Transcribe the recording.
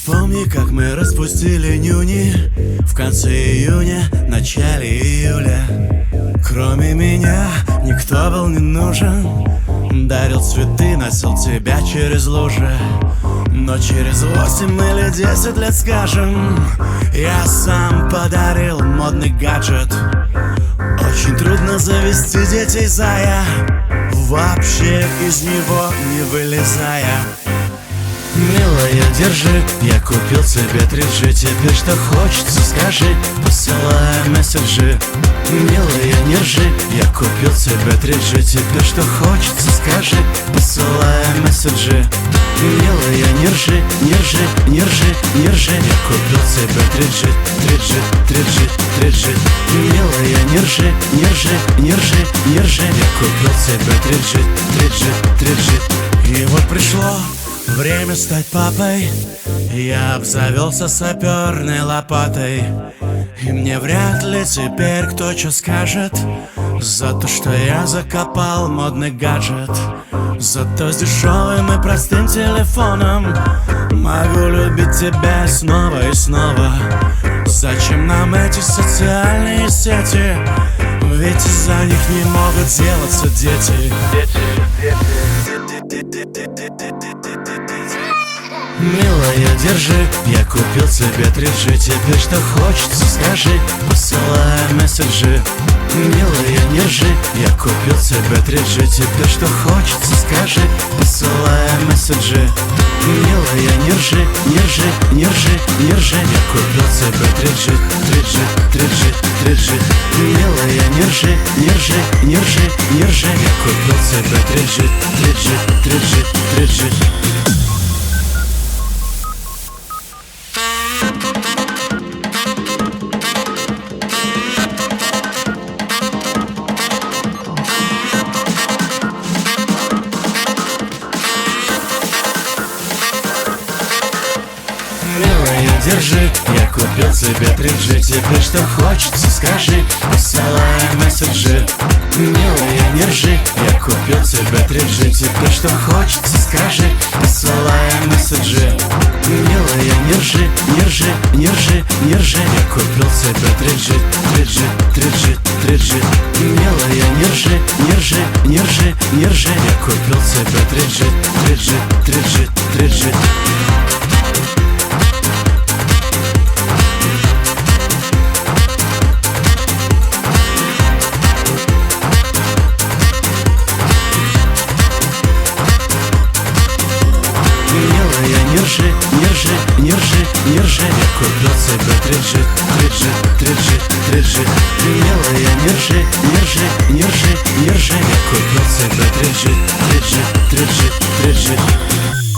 Вспомни, как мы распустили нюни в конце июня, начале июля. Кроме меня никто был не нужен. Дарил цветы, носил тебя через лужи. Но через 8 или 10 лет, скажем, я сам подарил модный гаджет. Очень трудно завести детей, зая, вообще из него не вылезая. Милая, держи, я купил себе 3G. Теперь что хочется, скажи, посылая месседжи. Милая, не ржи, я купил себе 3G. Теперь что хочется, скажи, посылая месседжи. Милая, не ржи, не ржи, не ржи, не ржи. Я купил себе 3G, 3G, 3G, 3G. Милая, не ржи, не ржи, не ржи, не ржи. Я купил себе 3G, 3G, 3G. И вот пришло время стать папой. Я обзавелся саперной лопатой. И мне вряд ли теперь кто что скажет за то, что я закопал модный гаджет. Зато с дешевым и простым телефоном могу любить тебя снова и снова. Зачем нам эти социальные сети? Ведь из-за них не могут сделаться дети. Милая, держи, я купил себе 3G. Теперь что хочется, скажи, посылая месседжи. Милая, не ржи, я купил себе 3G. Теперь что хочется, скажи, посылая месседжи. Милая, не ржи, не ржи, не ржи, не ржи. Я купил себе 3G, 3G, 3G, 3G. Милая, не ржи, не ржи, не ржи, не ржи. Я купил себе 3G, 3G, 3G, 3G. Милая, держи, я купил себе 3G. Теперь что хочется, скажи, посылая месседжи. Милая, не ржи, я купил себе 3G. Теперь что хочется, скажи, посылая месседжи. Милая, не ржи, не ржи, не ржи, не ржи. Я купил себе 3G, 3G, 3G, 3G. Милая, не ржи, не ржи, не ржи, не ржи. Я купил себе 3G, 3G, 3G, 3G. Не ржи, не ржи, не ржи, не ржи. Я купил себе 3G, 3G, 3G, 3G. Милая, не ржи, не ржи, не ржи, не ржи. Я купил себе 3G, 3G, 3G, 3G.